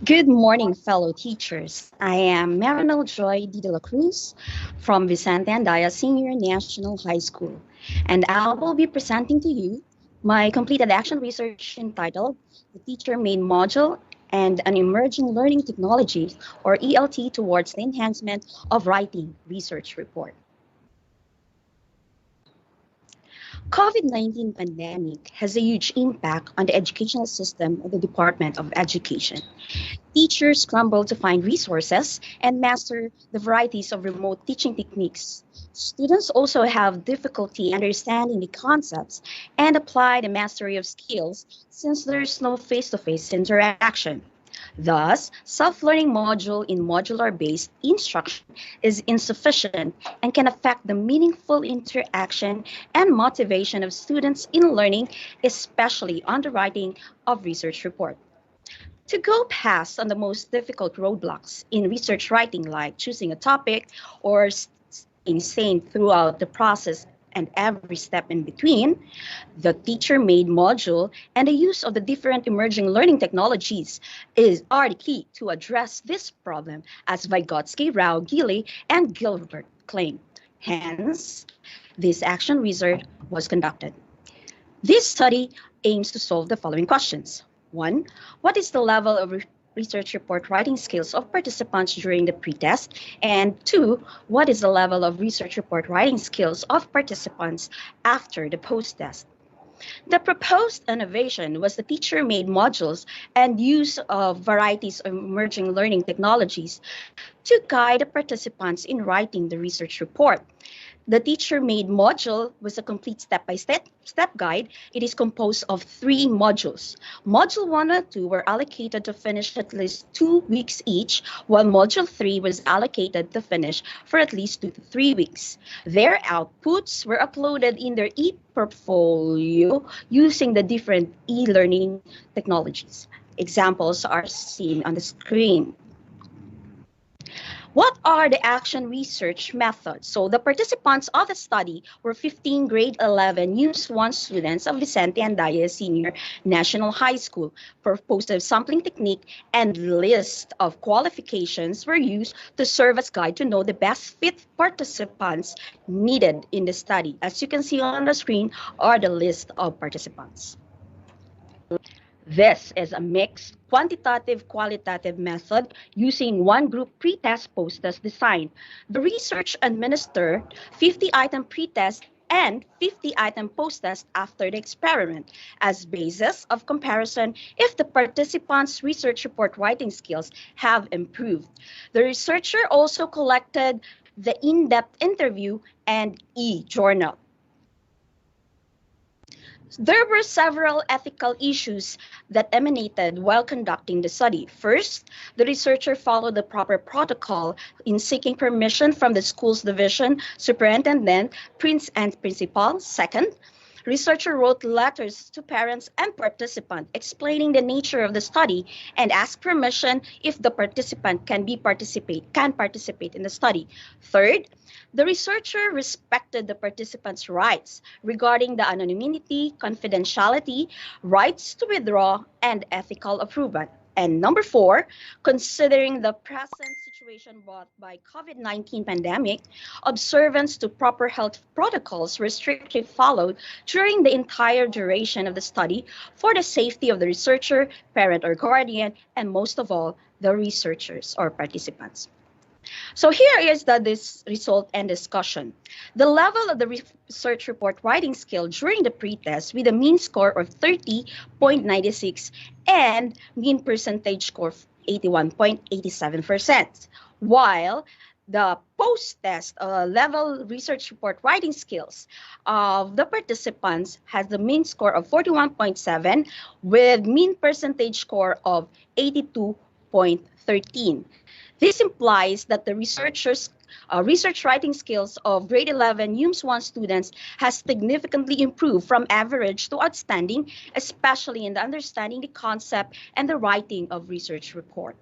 Good morning, fellow teachers. I am Marinol Joy de la Cruz from Vicente Andaya Senior National High School, and I will be presenting to you my completed action research entitled The Teacher Made Module and an Emerging Learning Technology, or ELT, towards the enhancement of writing research report. COVID-19 pandemic has a huge impact on the educational system of the Department of Education. Teachers scramble to find resources and master the varieties of remote teaching techniques. Students also have difficulty understanding the concepts and apply the mastery of skills since there is no face-to-face interaction. Thus, self-learning module in modular-based instruction is insufficient and can affect the meaningful interaction and motivation of students in learning, especially on the writing of research report. To go past on the most difficult roadblocks in research writing, like choosing a topic or staying sane throughout the process and every step in between, the teacher-made module and the use of the different emerging learning technologies are the key to address this problem, as Vygotsky, Rao, Gili, and Gilbert claim. Hence, this action research was conducted. This study aims to solve the following questions. 1. What is the level of research report writing skills of participants during the pretest? And 2. What is the level of research report writing skills of participants after the post-test? The proposed innovation was the teacher-made modules and use of varieties of emerging learning technologies to guide the participants in writing the research report. The teacher-made module was a complete step-by-step guide. It is composed of 3 modules. Module 1 and 2 were allocated to finish at least 2 weeks each, while Module 3 was allocated to finish for at least 2 to 3 weeks. Their outputs were uploaded in their e-portfolio using the different e-learning technologies. Examples are seen on the screen. What are the action research methods? So the participants of the study were 15 grade 11 UMS 1 students of Vicente Andaya Senior National High School. Purposive sampling technique and list of qualifications were used to serve as guide to know the best fit participants needed in the study. As you can see on the screen are the list of participants. This is a mixed quantitative-qualitative method using one group pretest post-test design. The research administered 50-item pretest and 50-item post-test after the experiment as basis of comparison if the participants' research report writing skills have improved. The researcher also collected the in-depth interview and e-journal. There were several ethical issues that emanated while conducting the study. First, the researcher followed the proper protocol in seeking permission from the school's division, superintendent, prince, and principal. Second, researcher wrote letters to parents and participants explaining the nature of the study and asked permission if the participant can participate in the study. Third, the researcher respected the participants' rights regarding the anonymity, confidentiality, rights to withdraw, and ethical approval. And number 4, considering the present situation brought by COVID-19 pandemic, observance to proper health protocols were strictly followed during the entire duration of the study for the safety of the researcher, parent or guardian, and most of all, the researchers or participants. So here is this result and discussion. The level of the research report writing skill during the pretest with a mean score of 30.96 and mean percentage score of 81.87%, while the post-test level research report writing skills of the participants has the mean score of 41.7 with mean percentage score of 82.13. This implies that the researchers' research writing skills of grade 11 UMS 1 students has significantly improved from average to outstanding, especially in the understanding the concept and the writing of research report.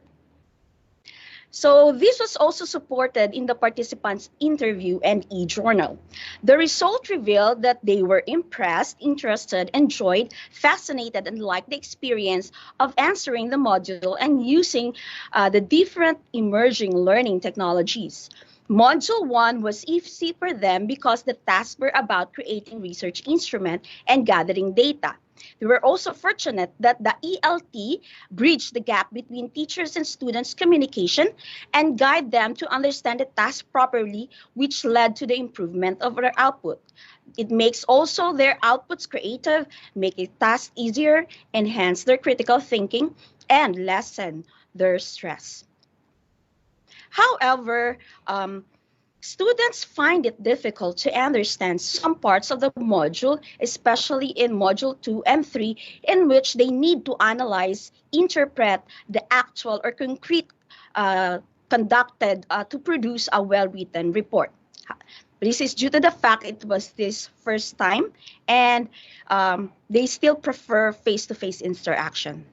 So this was also supported in the participants' interview and e-journal. The result revealed that they were impressed, interested, enjoyed, fascinated, and liked the experience of answering the module and using the different emerging learning technologies. Module 1 was easy for them because the tasks were about creating research instrument and gathering data. They were also fortunate that the ELT bridged the gap between teachers and students' communication and guide them to understand the task properly, which led to the improvement of their output. It makes also their outputs creative, make a task easier, enhance their critical thinking, and lessen their stress. However, students find it difficult to understand some parts of the module, especially in Module 2 and 3, in which they need to analyze, interpret the actual or concrete conducted to produce a well-written report. This is due to the fact it was this first time, and they still prefer face-to-face interaction.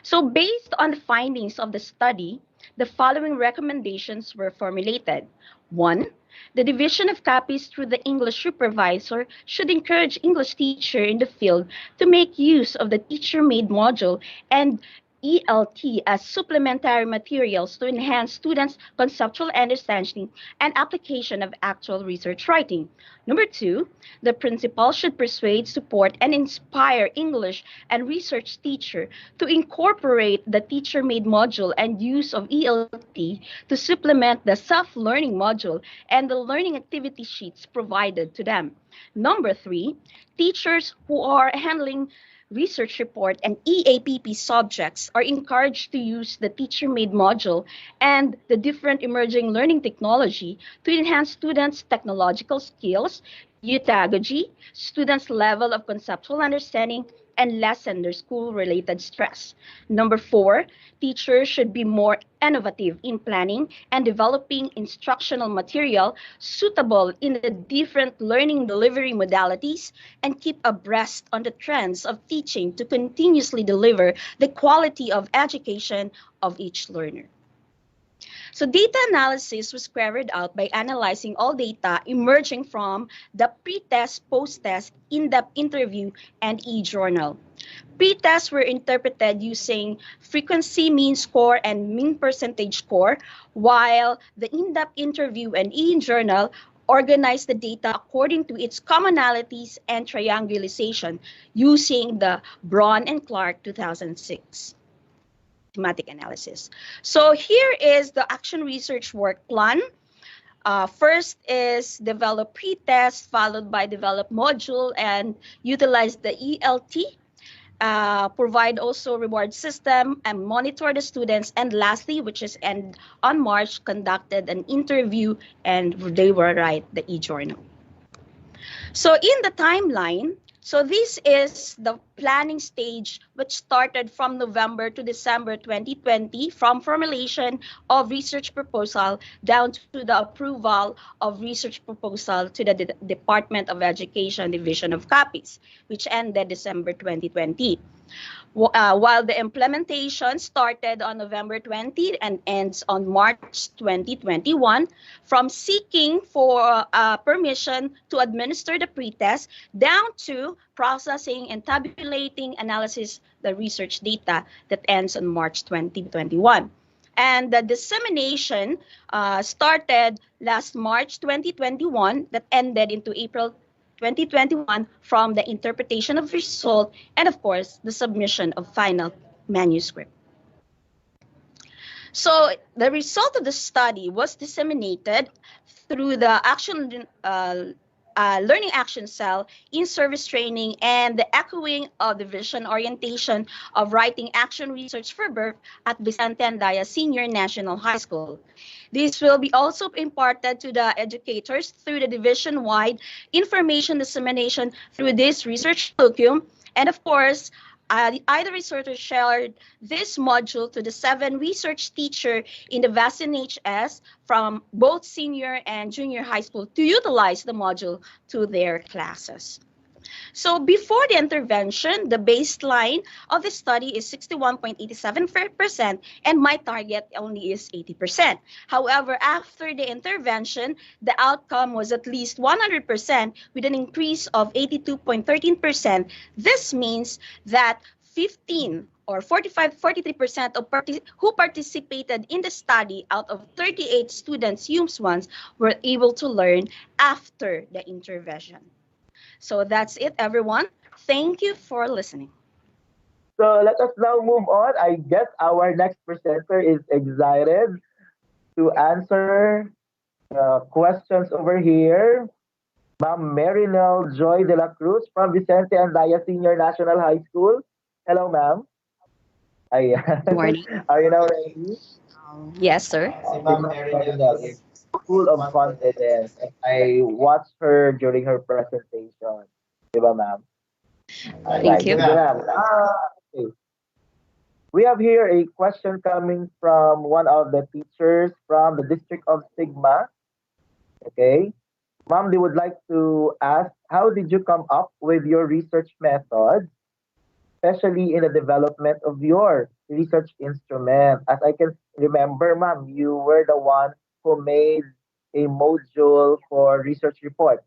So based on the findings of the study, the following recommendations were formulated. 1. The division of copies through the English supervisor should encourage English teacher in the field to make use of the teacher-made module and ELT as supplementary materials to enhance students' conceptual understanding and application of actual research writing. Number 2, the principal should persuade, support, and inspire English and research teacher to incorporate the teacher-made module and use of ELT to supplement the self-learning module and the learning activity sheets provided to them. Number 3, teachers who are handling research report and EAPP subjects are encouraged to use the teacher-made module and the different emerging learning technology to enhance students' technological skills, pedagogy, students' level of conceptual understanding, and lessen their school-related stress. Number 4, teachers should be more innovative in planning and developing instructional material suitable in the different learning delivery modalities and keep abreast on the trends of teaching to continuously deliver the quality of education of each learner. So data analysis was carried out by analyzing all data emerging from the pre-test, post-test, in-depth interview, and e-journal. Pre-tests were interpreted using frequency mean score and mean percentage score, while the in-depth interview and e-journal organized the data according to its commonalities and triangulation using the Braun and Clark 2006 thematic analysis. So here is the action research work plan. First is develop pre-test, followed by develop module and utilize the ELT. Provide also reward system and monitor the students. And lastly, which is end on March, conducted an interview and they were write the e-journal. So in the timeline, so this is the planning stage which started from November to December 2020 from formulation of research proposal down to the approval of research proposal to the Department of Education Division of Copies, which ended December 2020. While the implementation started on November 20 and ends on March 2021, from seeking for permission to administer the pretest down to processing and tabulating analysis the research data that ends on March 2021. And the dissemination started last March 2021 that ended into April 2021 from the interpretation of result and of course the submission of final manuscript. So the result of the study was disseminated through the learning action cell in service training and the echoing of the vision orientation of writing action research for birth at Vicente Andaya Senior National High School. This will be also imparted to the educators through the division-wide information dissemination through this research curriculum. And of course, either researcher shared this module to the 7 research teachers in the VASIN HS from both senior and junior high school to utilize the module to their classes. So before the intervention, the baseline of the study is 61.87%, and my target only is 80%. However, after the intervention, the outcome was at least 100% with an increase of 82.13%. This means that 15 or 43% of who participated in the study out of 38 students, UMS ones, were able to learn after the intervention. So that's it, everyone. Thank you for listening. So let us now move on. I guess our next presenter is excited to answer questions over here. Ma'am Marinel Joy de la Cruz from Vicente Andaya Senior National High School. Hello, ma'am. Ay, Good morning. are you now ready? Yes, sir. Si Ma'am Marinel is full of confidence. And I watched her during her presentation. Di ba, ma'am? All Thank right. you. Sige, ma'am. Okay. We have here a question coming from one of the teachers from the District of Sigma. Okay. Ma'am, they would like to ask, how did you come up with your research methods, especially in the development of your research instrument? As I can remember, ma'am, you were the one who made a module for research report.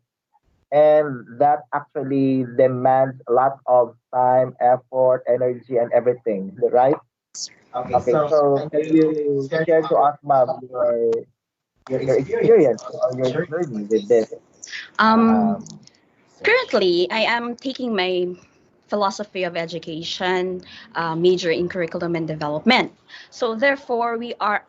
And that actually demands a lot of time, effort, energy, and everything, right? Okay, so can you share to us, ma'am, your experience or your journey with this? Um, Um, Currently, I am taking my philosophy of education major in curriculum and development. So therefore, we are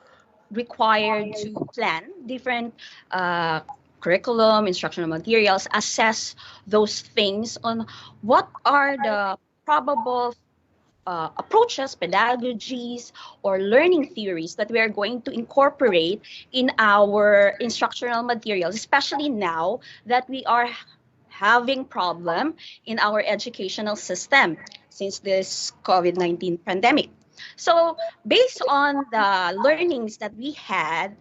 required to plan different uh, curriculum, instructional materials, assess those things on what are the probable approaches, pedagogies, or learning theories that we are going to incorporate in our instructional materials, especially now that we are having problem in our educational system since this COVID-19 pandemic. So based on the learnings that we had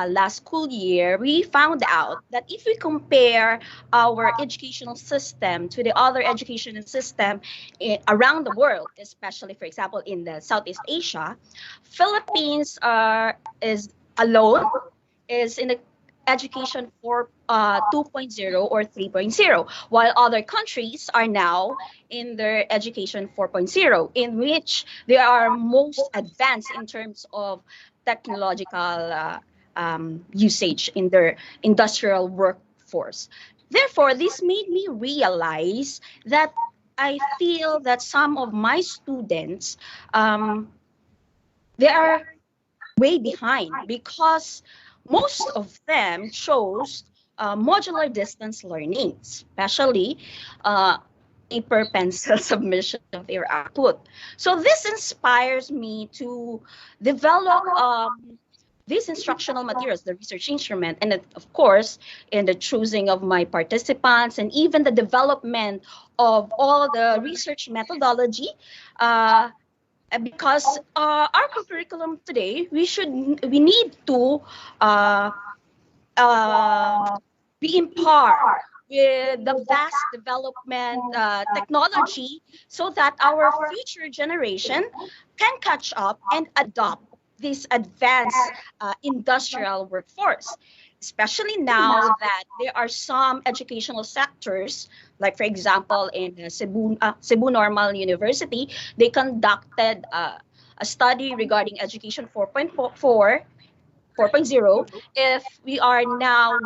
last school year, we found out that if we compare our educational system to the other educational system around the world, especially, for example, in the Southeast Asia, Philippines is alone is in the education for 2.0 or 3.0, while other countries are now in their education 4.0, in which they are most advanced in terms of technological usage in their industrial workforce. Therefore, this made me realize that I feel that some of my students they are way behind because most of them chose modular distance learning, especially uh, paper pencil submission of their output. So this inspires me to develop these instructional materials, the research instrument, and of course, in the choosing of my participants and even the development of all the research methodology. Because our curriculum today, we need to uh, uh, be in par with the vast development technology so that our future generation can catch up and adopt this advanced industrial workforce, especially now that there are some educational sectors, like for example in Cebu Normal University, they conducted a study regarding education 4.0. If we are now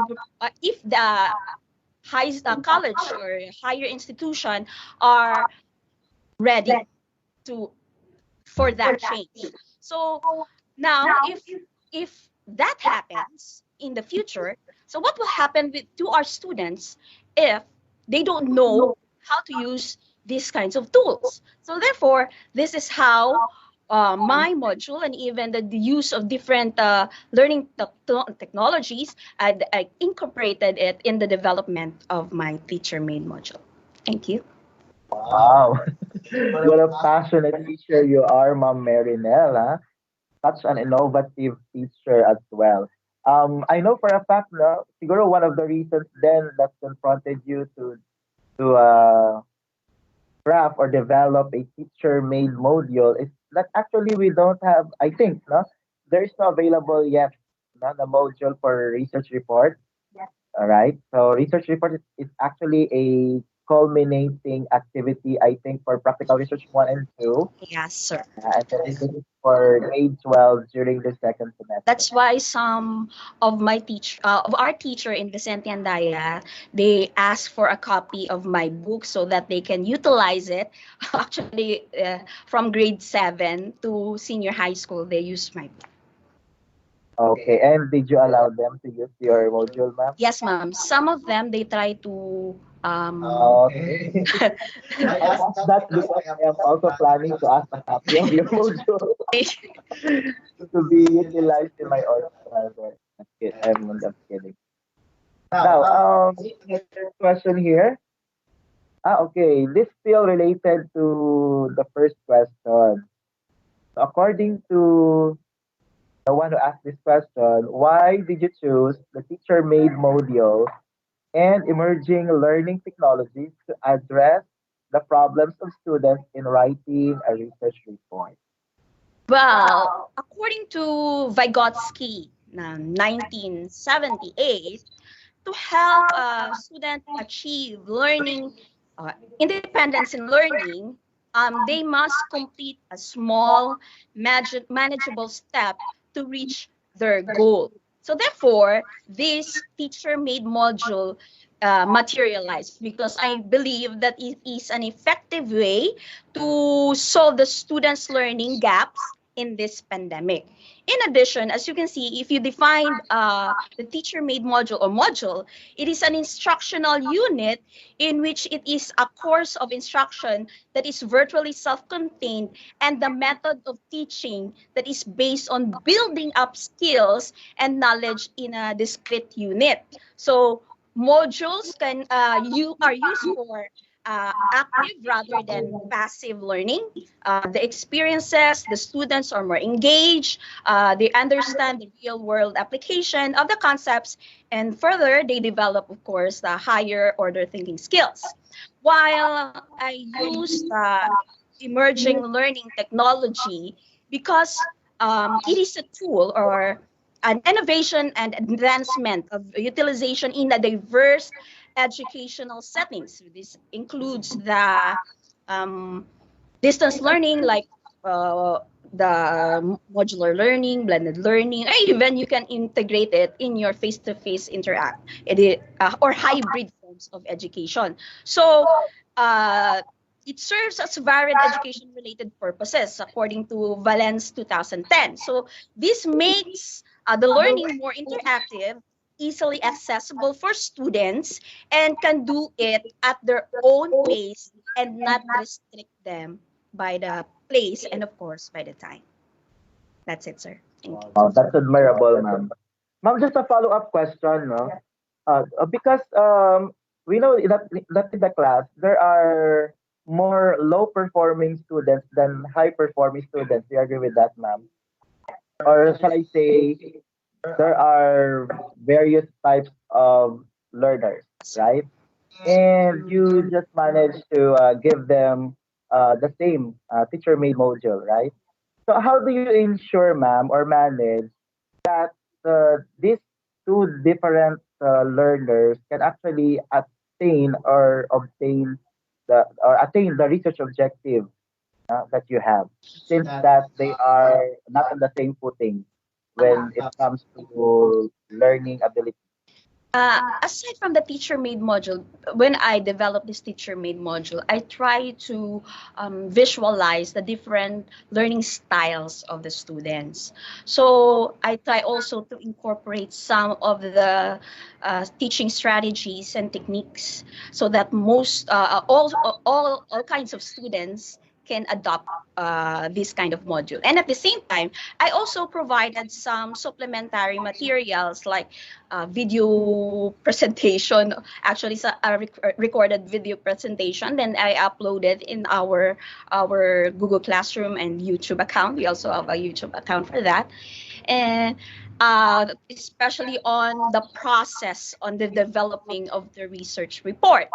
if the college or higher institution are ready to for that change. So now if that happens in the future, so what will happen to our students if they don't know how to use these kinds of tools? So therefore, this is how my module and even the use of different learning technologies, I incorporated it in the development of my teacher made module. Thank you. wow. What a passionate teacher you are, Ma'am Marinel, huh? Such an innovative teacher as well. I know for a fact, no, siguro one of the reasons then that confronted you to to craft or develop a teacher-made module is that actually we don't have, I think, no, there is no available yet, no, the module for research report. All right. So research report is actually a culminating activity, I think, for practical research one and two. Yes, sir. And then this is for grade 12 during the second semester. That's why some of our teacher in Vicente Andaya, they ask for a copy of my book so that they can utilize it. Actually, from grade 7 to senior high school, they use my book. Okay. And did you allow them to use your module, ma'am? Yes, ma'am. Some of them, they try to Okay. I asked that because I am also planning to ask a copy of your module to be utilized in my order. I'm kidding. Now, another question here. Okay. This still related to the first question. According to the one who asked this question, why did you choose the teacher-made module and emerging learning technologies to address the problems of students in writing a research report? Well, according to Vygotsky, 1978, to help a student achieve learning independence in learning, they must complete a small, manageable step to reach their goal. So therefore, this teacher-made module materialized because I believe that it is an effective way to solve the students' learning gaps in this pandemic. In addition, as you can see, if you define the teacher-made module, it is an instructional unit in which it is a course of instruction that is virtually self-contained and the method of teaching that is based on building up skills and knowledge in a discrete unit. So modules you are used for active rather than passive learning. The experiences, the students are more engaged, they understand the real world application of the concepts, and further, they develop, of course, the higher order thinking skills. While I use the emerging learning technology because it is a tool or an innovation and advancement of utilization in a diverse educational settings. This includes the um, distance learning like uh, the modular learning, blended learning, or even you can integrate it in your face-to-face or hybrid forms of education. So uh, it serves as varied education-related purposes according to Valence 2010. So this makes the learning more interactive, easily accessible for students, and can do it at their own pace and not restrict them by the place and of course by the time. That's it, sir. Thank you. Wow, that's admirable, ma'am. Ma'am, just a follow-up question, no? Because we know that in the class there are more low-performing students than high-performing students. Do you agree with that, ma'am? Or shall I say, there are various types of learners, right? And you just managed to give them the same teacher-made module, right? So how do you ensure, ma'am, or manage that these two different learners can actually attain the research objective that you have, since that they are not on the same footing when it comes to learning ability? Aside from the teacher-made module, when I develop this teacher-made module, I try to visualize the different learning styles of the students. So I try also to incorporate some of the teaching strategies and techniques so that all kinds of students can adopt this kind of module. And at the same time, I also provided some supplementary materials like video presentation, actually a recorded video presentation. Then I uploaded in our Google Classroom and YouTube account. We also have a YouTube account for that. And especially on the process on the developing of the research report.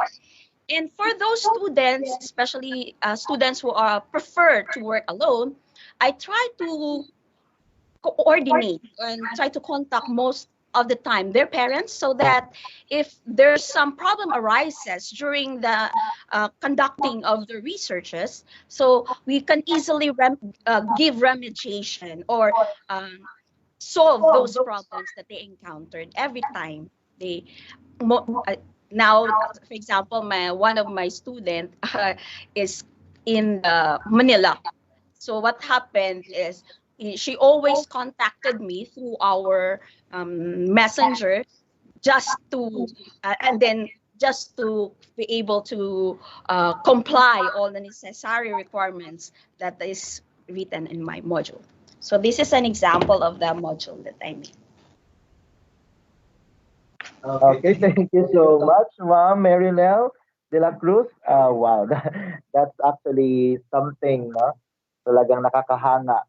And for those students, especially students who are prefer to work alone, I try to coordinate and try to contact most of the time their parents, so that if there's some problem arises during the conducting of the researches, so we can easily give remediation or solve those problems that they encountered every time they mo- uh, now, for example, my one of my student is in Manila. So what happened is she always contacted me through our messenger, just to and then just to be able to comply all the necessary requirements that is written in my module. So this is an example of the module that I made. Okay, thank you so much, Ma'am Marinel de la Cruz. Wow, that's actually something, no? Talagang nakakahanga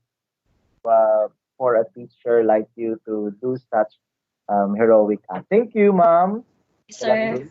for a teacher like you to do such heroic act. Thank you, Ma'am de la Sir, Cruz.